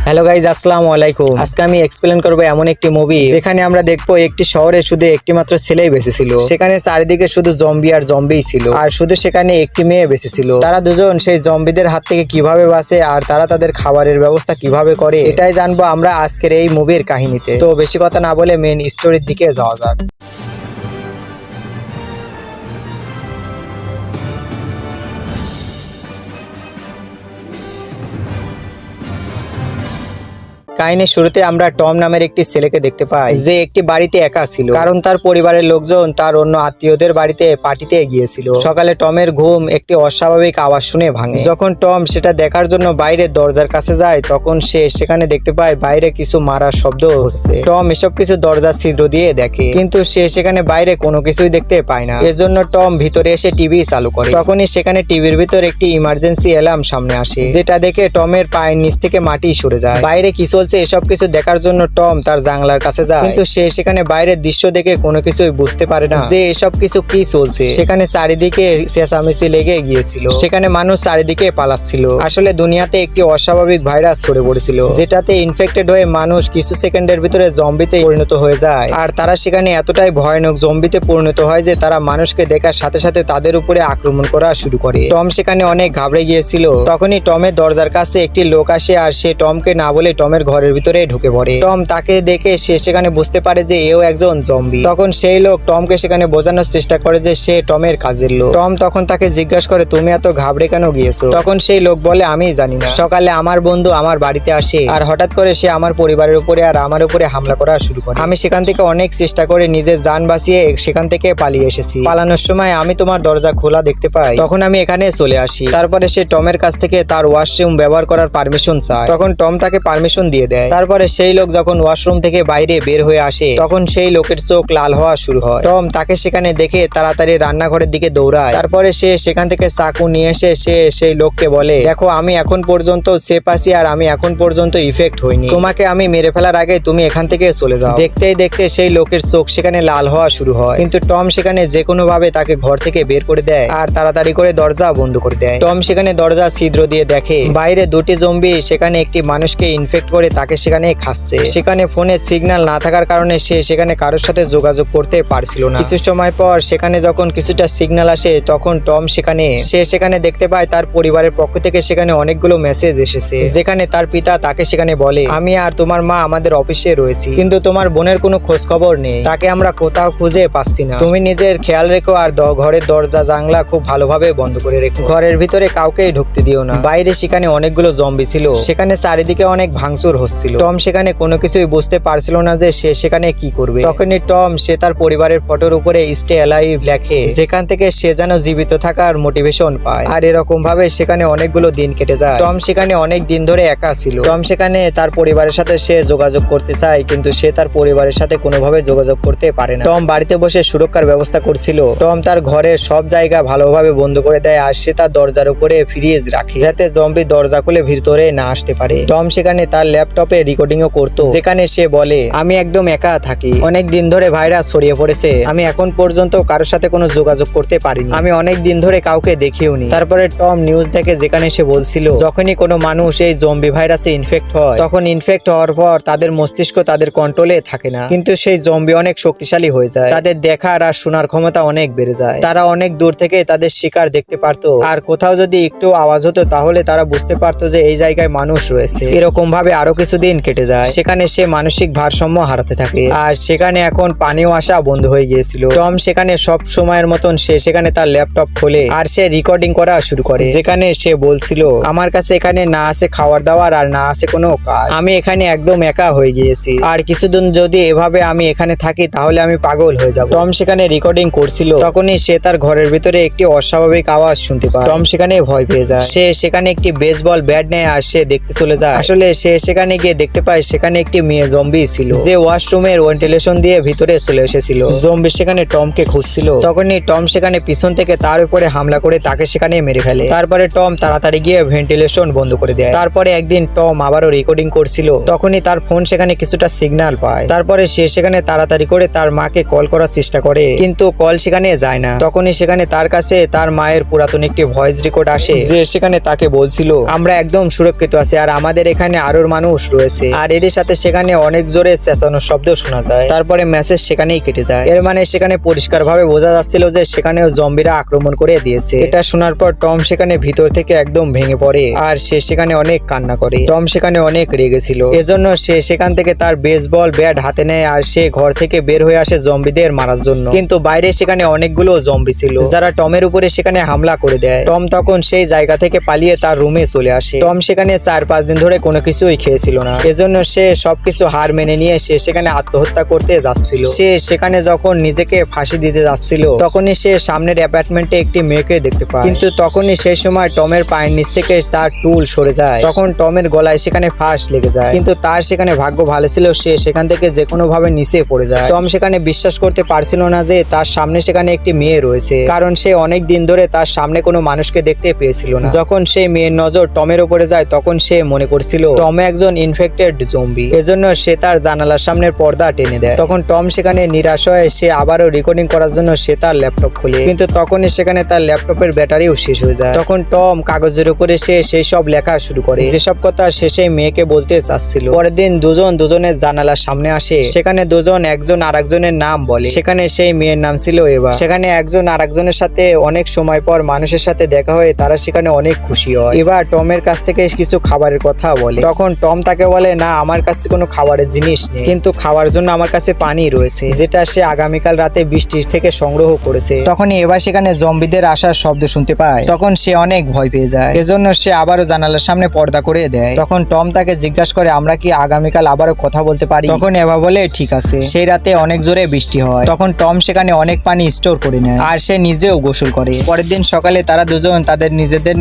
Hello guys, আসসালামু আলাইকুম। আজকে আমি এক্সপ্লেন করবো এমন একটি মুভি যেখানে আমরা দেখবো একটি শহরে শুধু একটি মাত্র ছেলেই বেঁচে ছিল। সেখানে চারিদিকে শুধু জম্বি আর জম্বিই ছিল, আর শুধু সেখানে একটি মেয়ে বেঁচে ছিল। তারা দুজন সেই জম্বিদের হাত থেকে কিভাবে বাঁচে আর তারা তাদের খাবারের ব্যবস্থা কিভাবে করে, এটাই জানবো আমরা আজকের এই মুভির কাহিনীতে। তো বেশি কথা না বলে মেন স্টোরির দিকে যাওয়া যাক। কাহিনীর শুরুতে আমরা টম নামের একটি ছেলেকে দেখতে পাই, যে একটি বাড়িতে একা ছিল, কারণ তার পরিবারের লোকজন তার অন্য আত্মীয়দের বাড়িতে পার্টিতে গিয়েছিল। সকালে টমের ঘুম একটি অস্বাভাবিক আওয়াজ শুনে ভাঙে। যখন টম সেটা দেখার জন্য বাইরে দরজার কাছে যায়, তখন সে সেখানে দেখতে পায় বাইরে কিছু মারার শব্দ হচ্ছে। টম এসব কিছু দরজার ছিদ্র দিয়ে দেখে, কিন্তু সে সেখানে বাইরে কোনো কিছুই দেখতে পায় না। এর জন্য টম ভিতরে এসে টিভি চালু করে। তখনই সেখানে টিভির ভিতর একটি ইমার্জেন্সি অ্যালার্ম সামনে আসে, যেটা দেখে টমের পায়ের নিচ থেকে মাটি সরে যায়। বাইরে কি চলছে এসব কিছু দেখার জন্য টম তার জানলার কাছে যায়, কিন্তু সে সেখানে বাইরের দৃশ্য দেখে কোনো কিছুই বুঝতে পারে না যে এসব কিছু কি চলছে। সেখানে চারিদিকে চেঁচামেচি লেগে গিয়েছিল, সেখানে মানুষ চারিদিকে পালাচ্ছিল। আসলে দুনিয়াতে একটি অস্বাভাবিক ভাইরাস ছড়ে পড়েছিল, যেটাতে ইনফেক্টেড হয়ে মানুষ কিছু সেকেন্ডের ভিতরে জম্বিতে পরিণত হয়ে যায়। আর তারা সেখানে এতটাই ভয়ানক জম্বিতে পরিণত হয় যে তারা মানুষকে দেখার সাথে সাথে তাদের উপরে আক্রমণ করা শুরু করে। টম সেখানে অনেক ঘাবড়ে গিয়েছিল। তখনই টমের দরজার কাছে একটি লোক আসে, আর সে টমকে না বলে টমের ঘরের ভিতরে ঢুকে পড়ে। টম তাকে দেখে সে সেখানে বুঝতে পারে যে এও একজন জম্বি। তখন সেই লোক টমকে সেখানে বোঝানোর চেষ্টা করে যে সে টমের কাজের লোক। টম তখন তাকে জিজ্ঞাসা করে, তুমি এত ঘাবড়ে কেন গিয়েছো? তখন সেই লোক বলে, আমি জানি না, সকালে আমার বন্ধু আমার বাড়িতে আসে আর হঠাৎ করে সে আমার পরিবারের উপরে আর আমার উপরে হামলা করা শুরু করে। আমি সেখান থেকে অনেক চেষ্টা করে নিজের জান বাঁচিয়ে সেখান থেকে পালিয়ে এসেছি। পালানোর সময় আমি তোমার দরজা খোলা দেখতে পাই, তখন আমি এখানে চলে আসি। তারপরে সে টমের কাছ থেকে তার ওয়াশরুম ব্যবহার করার পারমিশন চায়। তখন টম তাকে পারমিশন দিয়ে দেয়। তারপরে সেই লোক যখন ওয়াশরুম থেকে বাইরে বের হয়ে আসে, তখন সেই লোকের চোখ লাল হওয়া শুরু হয়। টম তাকে সেখানে দেখে তাড়াতাড়ি রান্নাঘরের দিকে দৌড়ায়। তারপরে সে সেখান থেকে চাকু নিয়ে এসে সে সেই লোককে বলে, দেখো আমি এখন পর্যন্ত সেফ আছি আর আমি এখন পর্যন্ত ইফেক্ট হইনি। তোমাকে আমি মেরে ফেলার আগে তুমি এখান থেকে চলে যাও। দেখতেই দেখতে সেই লোকের চোখ সেখানে লাল হওয়া শুরু হয়, কিন্তু টম সেখানে যে কোনো ভাবে তাকে ঘর থেকে বের করে দেয় আর তাড়াতাড়ি করে দরজা বন্ধ করে দেয়। টম সেখানে দরজা ছিদ্র দিয়ে দেখে বাইরে দুটি জম্বি সেখানে একটি মানুষকে ইনফেক্ট করে তাকে সেখানে খাচ্ছে। সেখানে ফোনে সিগন্যাল না থাকার কারণে সে সেখানে কারোর সাথে যোগাযোগ করতে পারছিল না। কিছু সময় পর সেখানে যখন কিছুটা সিগন্যাল আসে, তখন টম সেখানে দেখতে পায় তার পরিবারের পক্ষ থেকে সেখানে অনেকগুলো মেসেজ এসেছে, যেখানে তার পিতা তাকে সেখানে বলে, আমি আর তোমার মা আমাদের অফিসে রয়েছি, কিন্তু তোমার বোনের কোনো খোঁজ খবর নেই, তাকে আমরা কোথাও খুঁজে পাচ্ছি না। তুমি নিজের খেয়াল রেখো আর ঘরের দরজা জানলা খুব ভালোভাবে বন্ধ করে রেখো। ঘরের ভিতরে কাউকেই ঢুকতে দিও না। বাইরে সেখানে অনেকগুলো জম্বি ছিল, সেখানে চারিদিকে অনেক ভাঙচুর হচ্ছিল। টম সেখানে কোনো কিছুই বুঝতে পারছিল না যে সে সেখানে কি করবে। তখনই টম সে তার পরিবারের ফটোর উপরে স্টে অ্যালাইভ লেখে, যেখান থেকে সে যেন জীবিত থাকার মোটিভেশন পায়। আর এরকম ভাবে সেখানে অনেকগুলো দিন কেটে যায়। টম সেখানে অনেক দিন ধরে একা ছিল। টম সেখানে তার পরিবারের সাথে সে যোগাযোগ করতে চায়, কিন্তু সে তার পরিবারের সাথে কোনোভাবে যোগাযোগ করতে পারে না। টম বাড়িতে বসে সুরক্ষার ব্যবস্থা করছিল। টম তার ঘরের সব জায়গা ভালোভাবে বন্ধ করে দেয়, আর সে তার দরজার উপরে ফ্রিজ রাখে, যাতে জম্বি দরজা খুলে ভিতরে না আসতে পারে। টম সেখানে তার ল্যাপটপে রেকর্ডিংও করতো, যেখানে সে বলে, আমি একদম একা থাকি, অনেক দিন ধরে ভাইরাস ছড়িয়ে পড়েছে, আমি এখন পর্যন্ত কারোর সাথে কোনো যোগাযোগ করতে পারিনি, আমি অনেক দিন ধরে কাউকে দেখিওনি। তারপরে টম নিউজ দেখে, যেখানে সে বলছিল যখনই কোনো মানুষ এই জম্বি ভাইরাসে ইনফেক্ট হয়, তখন ইনফেক্ট হওয়ার পর তাদের মস্তিষ্ক তাদের কন্ট্রোলে থাকে না, কিন্তু সেই জম্বি অনেক শক্তিশালী হয়ে যায়, তাদের দেখার আর শোনার ক্ষমতা অনেক বেড়ে যায়, তারা অনেক দূর থেকে তাদের শিকার দেখতে পারতো, আর কোথাও যদি একটু আওয়াজ হতো তাহলে তারা বুঝতে পারতো যে এই জায়গায় মানুষ রয়েছে। এরকম ভাবে আরো কিছুদিন কেটে যায়। সেখানে সে মানসিক ভারসাম্য হারাতে থাকে, আর সেখানে এখন পানিও আসা বন্ধ হয়ে গিয়েছিল। টম সেখানে সব সময়ের মতন সে সেখানে তার ল্যাপটপ খোলে আর সে রেকর্ডিং করা শুরু করে, যেখানে সে বলছিল, আমার কাছে এখানে না আছে খাবার দাবার আর না আছে কোনো কাজ, আমি এখানে একদম একা হয়ে গিয়েছি, আর কিছুদিন যদি এভাবে আমি এখানে থাকি তাহলে আমি পাগল হয়ে যাব। টম সেখানে রেকর্ডিং করছিল, তখনই সে তার ঘরের ভিতরে একটি অস্বাভাবিক আওয়াজ শুনতে পায়। টম সেখানে ভয় পেয়ে যায়। সে সেখানে একটি বেসবল ব্যাট নেয় আর সে দেখতে চলে যায়। আসলে সে সেখানে সেখানে গিয়ে দেখতে পায় সেখানে একটি মেয়ে জম্বি ছিল, যে ওয়াশরুমের ভেন্টিলেশন দিয়ে ভিতরে চলে এসেছিল। জম্বি সেখানে টমকে খুঁজছিল, তখনই টম সেখানে পিছন থেকে তার উপরে হামলা করে তাকে সেখানে মেরে ফেলে। তারপরে টম তাড়াতাড়ি গিয়ে ভেন্টিলেশন বন্ধ করে দেয়। তারপরে একদিন টম আবারও রেকর্ডিং করছিল, তখনই তার ফোন সেখানে কিছুটা সিগন্যাল পায়। তারপরে সে সেখানে তাড়াতাড়ি করে তার মাকে কল করার চেষ্টা করে, কিন্তু কল সেখানে যায় না। তখনই সেখানে তার কাছে তার মায়ের পুরাতন একটি ভয়েস রেকর্ড আসে, যে সেখানে তাকে বলছিল আমরা একদম সুরক্ষিত আছি আর আমাদের এখানে আরো মানুষ রয়েছে। আর এর সাথে সেখানে অনেক জোরে চেঁচানোর শব্দ শোনা যায়। তারপরে মেসেজ সেখানেই কেটে যায়। এর মানে সেখানে পরিষ্কার ভাবে বোঝা যাচ্ছিল যে সেখানেও জম্বিরা আক্রমণ করে দিয়েছে। এটা শোনার পর টম সেখানে ভিতর থেকে একদম ভেঙে পড়ে আর সে সেখানে অনেক কান্না করে। টম সেখানে অনেক রেগেছিল, এজন্য সে সেখান থেকে তার বেসবল ব্যাট হাতে নেয় আর সে ঘর থেকে বের হয়ে আসে জম্বিদের মারার জন্য। কিন্তু বাইরে সেখানে অনেকগুলো জম্বি ছিল, যারা টমের উপরে সেখানে হামলা করে দেয়। টম তখন সেই জায়গা থেকে পালিয়ে তার রুমে চলে আসে। টম সেখানে 4-5 দিন ধরে কোনো কিছুই খেয়েছিল না, এজন্য সে সবকিছু হার মেনে নিয়ে সে সেখানে আত্মহত্যা করতে যাচ্ছিল। সে সেখানে যখন নিজেকে ফাঁসি দিতে যাচ্ছিল, তখনই সে সামনের অ্যাপার্টমেন্টে একটি মেয়েকে দেখতে পায়। কিন্তু তখনই সেই সময় টমের পায়ের নিচ থেকে তার টুল সরে যায়। তখন টমের গলায় সেখানে ফাঁস লেগে যায়, কিন্তু তার সেখানে ভাগ্য ভালো ছিল, সে সেখান থেকে যে কোনো ভাবে নিচে পড়ে যায়। টম সেখানে বিশ্বাস করতে পারছিল না যে তার সামনে সেখানে একটি মেয়ে রয়েছে, কারণ সে অনেক দিন ধরে তার সামনে কোনো মানুষকে দেখতে পেয়েছিল না। যখন সেই মেয়ের নজর টমের উপরে যায়, তখন সে মনে করছিল টম একজন ইনফেক্টেড জম্বি, এজন্য সে তার জানালার সামনের পর্দা টেনে দেয়। তখন টম সেখানে নিরাশ হয়ে সে আবারও রেকর্ডিং করার জন্য সে তার ল্যাপটপ খোলে, কিন্তু তখনই সেখানে তার ল্যাপটপের ব্যাটারিও শেষ হয়ে যায়। তখন টম কাগজের উপরে সে সেই সব লেখা শুরু করে, যেসব কথা সে সেই মেয়েকে বলতে চাচ্ছিল। পরের দিন দুজনের জানালার সামনে আসে, সেখানে একজন আরেকজনের নাম বলে। সেখানে সেই মেয়ের নাম ছিল এভা। সেখানে একজন আরেকজনের সাথে অনেক সময় পর মানুষের সাথে দেখা হয়ে তারা সেখানে অনেক খুশি হয়। এবার টমের কাছ থেকে কিছু খাবারের কথা বলে, তখন টম তাকে বলে না আমার কাছে কোনো খাবারের জিনিস নেই, কিন্তু খাওয়ার জন্য আমার কাছে পানি রয়েছে, যেটা সে আগামীকাল রাতে বৃষ্টি থেকে সংগ্রহ করেছে। তখনই এবার সেখানে জম্বিদের আসার শব্দ শুনতে পায়, তখন সে অনেক ভয় পেয়ে যায়, এজন্য সে আবারও জানালার সামনে পর্দা করে দেয়। তখন টম তাকে জিজ্ঞাসা করে আমরা কি আগামীকাল আবারও কথা বলতে পারি? তখন এভা বলে ঠিক আছে। সেই রাতে অনেক জোরে বৃষ্টি হয়, তখন টম সেখানে অনেক পানি স্টোর করে নেয় আর সে নিজেও গোসল করে। পরের দিন সকালে তারা দুজন তাদের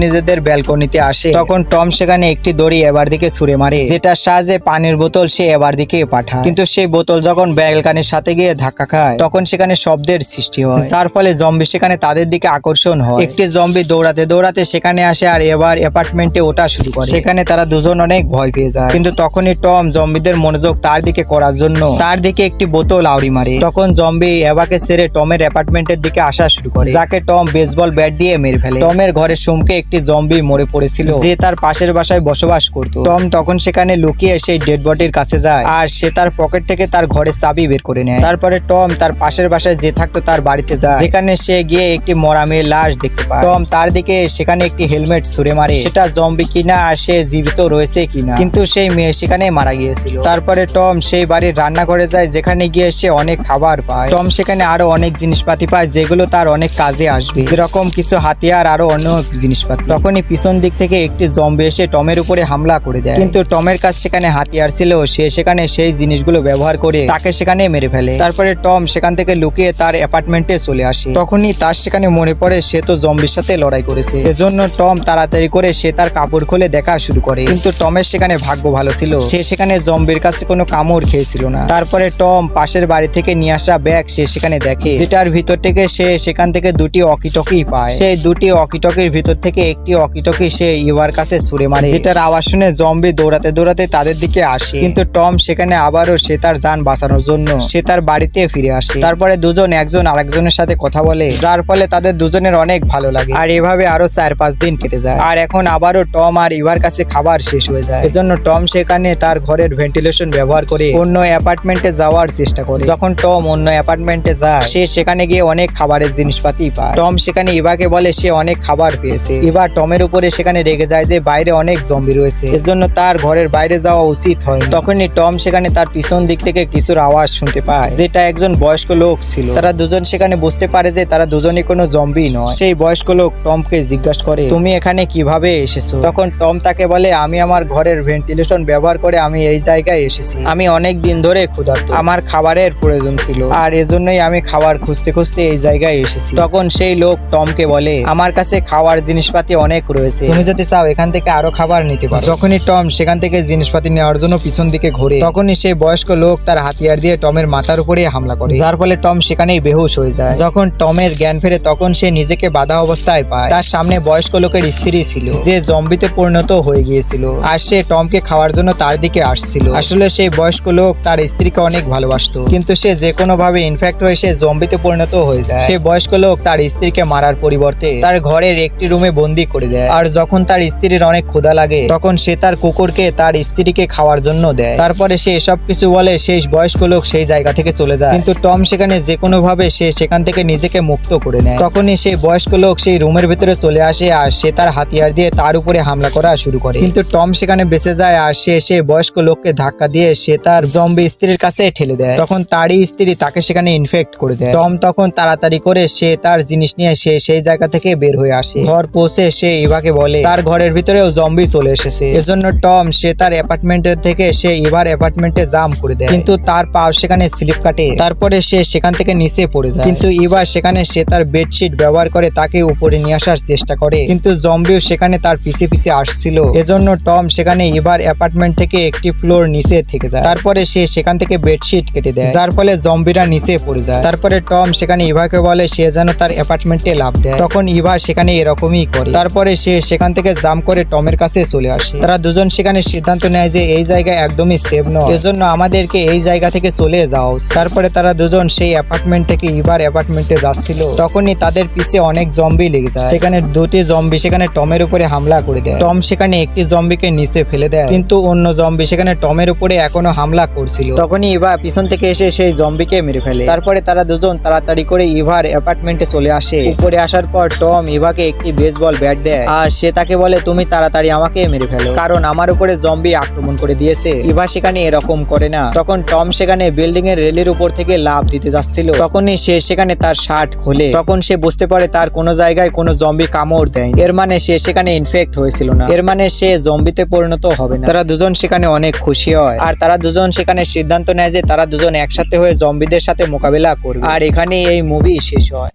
নিজেদের ব্যালকনিতে আসে, তখন টম সেখানে একটি দড়ি এবার দিকে ছুঁড়ে মারে, যেটার সাহায্যে পানির বোতল সে এবার দিকে পাঠায়। কিন্তু সেই বোতল যখন ব্যালকনির সাথে গিয়ে ধাক্কা খায়, তখন সেখানে শব্দের সৃষ্টি হয়, যার ফলে জম্বি সেখানে তাদের দিকে আকর্ষণ হয়। একটি জম্বি দৌড়াতে সেখানে আসে আর এবার অ্যাপার্টমেন্টে ওঠা শুরু করে। সেখানে তারা দুজন অনেক ভয় পেয়ে যায়, কিন্তু তখনই টম জম্বিদের মনোযোগ তার দিকে করার জন্য তার দিকে একটি বোতল আউড়ি মারে। তখন জম্বি এভাকে ছেড়ে টমের অ্যাপার্টমেন্টের দিকে আসা শুরু করে, যাকে টম বেসবল ব্যাট দিয়ে মেরে ফেলে। টমের ঘরের সম্মুখে একটি জম্বি মরে পড়েছিল, যে তার পাশের বাসায় বসবাস করত। টম তখন সেখানে লুকিয়ে সেই ডেড বডির কাছে যায় আর সে তার পকেট থেকে তার ঘরের চাবি বের করে নেয়। তারপরে টম তার পাশের বাসায় যে থাকতো তার বাড়িতে যায়, যেখানে সে গিয়ে একটি মরা মেয়ের লাশ দেখতে পায়। টম তার দিকে সেখানে একটি হেলমেট ছুঁড়ে মারে, সেটা জম্বি কিনা আর সে জীবিত রয়েছে কিনা, কিন্তু সেই মেয়ে সেখানে মারা গিয়েছিল। তারপরে টম সেই বাড়ির রান্নাঘরে যায়, যেখানে গিয়ে সে অনেক খাবার পায়। টম সেখানে আরো অনেক জিনিসপাতি পায়, যেগুলো তার অনেক কাজে আসবে, যেরকম কিছু হাতিয়ার আরো অনেক জিনিসপাতি। তখনই পিছন দিক থেকে একটি জম্বি এসে টমের উপরে হামলা করে দেয়, কিন্তু টমের কাছে সেখানে হাতিয়ার ছিল, সে সেখানে সেই জিনিসগুলো ব্যবহার করে তাকে সেখানে মেরে ফেলে। তারপরে টম সেখান থেকে লুকিয়ে তার অ্যাপার্টমেন্টে চলে আসে। তখনই তার সেখানে মনে পড়ে সে তো জম্বির সাথে লড়াই করেছে, এজন্য টম তাড়াতাড়ি করে সে তার কাপড় খুলে দেখা শুরু করে। কিন্তু টমের সেখানে ভাগ্য ভালো ছিল, সে সেখানে জম্বির কাছে কোনো কামড় খেয়েছিল না। তারপরে টম পাশের বাড়ি থেকে নিয়ে আসা ব্যাগ সে সেখানে দেখে, যেটার ভিতর থেকে সে সেখান থেকে দুটি অকিটকি পায়। সেই দুটি অকিটকির ভিতর থেকে একটি অকিটকি সে ইভার কাছে ছুঁড়ে মারে, যেটার আওয়াজ শুনে জম্বি দৌড়াতে তাদের দিকে আসে। কিন্তু টম সেখানে আবারও সে তার জান বাঁচানোর জন্য সে তার বাড়িতে ফিরে আসে। তারপরে দুজন একজন আরেকজনের সাথে কথা বলে, যার ফলে তাদের দুজনের অনেক ভালো লাগে। আর এভাবে আরো 4-5 দিন কেটে যায়। আর এখন আবারও টম আর ইভার কাছে খাবার শেষ হয়ে যায়, এজন্য টম সেখানে তার ঘরের ভেন্টিলেশন ব্যবহার করে অন্য অ্যাপার্টমেন্টে যাওয়ার চেষ্টা করে। যখন টম অন্য অ্যাপার্টমেন্টে যায়, সে সেখানে গিয়ে অনেক খাবারের জিনিসপাতি পায়। টম সেখানে ইভাকে বলে সে অনেক খাবার পেয়েছে। ইভা টমের উপরে সেখানে রেগে যায় যে বাইরে অনেক জম্বি রয়েছে, এজন্য তার ঘরের বাইরে যাওয়া উচিত হয়। তখনই টম সেখানে তার পিছন দিক থেকে কিছুর আওয়াজ শুনতে পায়, যেটা একজন বয়স্ক লোক ছিল। তারা দুজন সেখানে বুঝতে পারে যে তারা দুজনই কোনো জম্বি নয়। সেই বয়স্ক লোক টমকে জিজ্ঞাসা করে তুমি এখানে কিভাবে এসেছো? তখন টম তাকে বলে আমি আমার ঘরের ভেন্টিলেশন ব্যবহার করে আমি এই জায়গায় এসেছি। আমি অনেক দিন ধরে ক্ষুধার্ত, আমার খাবারের প্রয়োজন ছিল, আর এজন্যই আমি খাবার খুঁজতে এই জায়গায় এসেছি। তখন সেই লোক টমকে বলে আমার কাছে খাওয়ার জিনিসপাতি অনেক রয়েছে, তুমি যদি চাও এখান থেকে আরো খাবার নিতে পারো। যখনই টম সেখান থেকে জিনিসপাতি নেওয়ার জন্য পিছন দিকে ঘোরে, তখনই সেই বয়স্ক লোক তার হাতিয়ার দিয়ে টমের মাথার উপরে হামলা করে, যার ফলে টম সেখানেই বেহুশ হয়ে যায়। যখন টমের জ্ঞান ফেরে তখন সে নিজেকে বাধা অবস্থায় পায়। তার সামনে বয়স্ক লোকের স্ত্রী ছিল, যে জম্বিতে পরিণত হয়ে গিয়েছিল, আর সে টমকে খাওয়ার জন্য তার দিকে আসছিল। আসলে সেই বয়স্ক লোক তার স্ত্রীকে অনেক ভালোবাসতো, কিন্তু সে যে কোনো ভাবে ইনফেক্ট হয়ে সে জম্বিতে পরিণত হয়ে যায়। সেই বয়স্ক লোক তার স্ত্রীকে মারার পরিবর্তে তার ঘরের একটি রুমে বন্দি করে দেয়। আর যখন তার স্ত্রীর অনেক ক্ষুধা লাগে তখন সে তার কুকুরকে তার স্ত্রীকে খাওয়ার জন্য দেয়। তারপরে সে এসব কিছু বলে সেই বয়স্ক লোক সেই জায়গা থেকে চলে যায়, কিন্তু টম সেখানে যে কোনো ভাবে সে সেখান থেকে নিজেকে মুক্ত করে নেয়। তখনই সেই বয়স্ক লোক সেই রুমের ভিতরে চলে আসে আর সে তার হাতিয়ার দিয়ে তার উপরে হামলা করা শুরু করে, কিন্তু টম সেখানে বেঁচে যায়। আর সে সেই বয়স্ক লোককে ধাক্কা দিয়ে সে তার জম্বি স্ত্রীর কাছে ঠেলে দেয়। তখন তারই স্ত্রী তাকে সেখানে ইনফেক্ট করে দেয়। টম তখন তাড়াতাড়ি করে সে তার জিনিস নিয়ে সে সেই জায়গা থেকে বের হয়ে আসে। ঘর পৌঁছে সে ইভাকে বলে তার ঘরের ভিতরেও জম্বি চলে এসেছে। এজন্য টম সে তার অ্যাপার্টমেন্টের থেকে সে ইভার অ্যাপার্টমেন্টে জাম করে দেয়, কিন্তু তার পা সেখানে স্লিপ কাটে। তারপরে সে সেখান থেকে নিচে পড়ে যায়, কিন্তু ইভা সেখানে সে তার বেডশিট ব্যবহার করে তাকে উপরে নিয়ে আসার চেষ্টা করে, কিন্তু জম্বিও সেখানে তার পিছে পিছে আসছিল। এজন্য টম সেখানে ইভার অ্যাপার্টমেন্ট থেকে একটি ফ্লোর নিচে থেকে যায়। তারপরে সে সেখান থেকে বেডশিট কেটে দেয়, যার ফলে জম্বিরা নিচে পড়ে যায়। তারপরে টম সেখানে ইভাকে বলে সে যেন তার অ্যাপার্টমেন্টে লাফ দেয়, তখন ইভা সেখানে এরকমই করে। তারপরে সে সেখান থেকে জাম করে টমের কাছে চলে আসে। তারা দুজন সেখানে সিদ্ধান্ত নেয় যে এই জায়গা একদমই সেফ নয়, এজন্য আমাদেরকে এই জায়গা থেকে চলে যাও। তারপরে তারা দুজন সেই অ্যাপার্টমেন্ট থেকে ইভার অ্যাপার্টমেন্টে যাচ্ছিল, তখনই তাদের পিছে অনেক জম্বি লেগে যায়। সেখানে দুটি জম্বি সেখানে টমের উপরে হামলা করে দেয়। টম সেখানে একটি জম্বিকে নিচে ফেলে দেয়, কিন্তু অন্য জম্বি সেখানে টমের উপরে এখনো হামলা করছিল। তখনই ইভা পিছন থেকে এসে সেই জম্বিকে মেরে ফেলে। তারপরে তারা দুজন তাড়াতাড়ি করে ইভার অ্যাপার্টমেন্টে চলে আসে। উপরে আসার পর টম ইভাকে একটি বেসবল ব্যাট দেয়, আর সে তাকে বলে তুমি তাড়াতাড়ি আমাকে মেরে ফেলো, কারণ আমার উপরে জম্বি আক্রমণ করে দিয়েছে। ইভা সেখানে এরকম করে না। তখন টম সেখানে বিল্ডিং এর রেলের উপর থেকে লাফ দিতে যাচ্ছিল, তখনই সে সেখানে তার শার্ট খোলে। তখন সে বুঝতে পারে তার কোনো জায়গায় কোনো জম্বি কামড় দেয়, এর মানে সে সেখানে ইনফেক্ট হয়েছিল না, এর মানে সে জম্বিতে পরিণত হবে না। তারা দুজন সেখানে অনেক খুশি হয়, আর তারা দুজন সেখানে সিদ্ধান্ত নেয় যে তারা দুজন একসাথে হয়ে জম্বিদের সাথে মোকাবেলা করবে। আর এখানে এই মুভি শেষ হয়।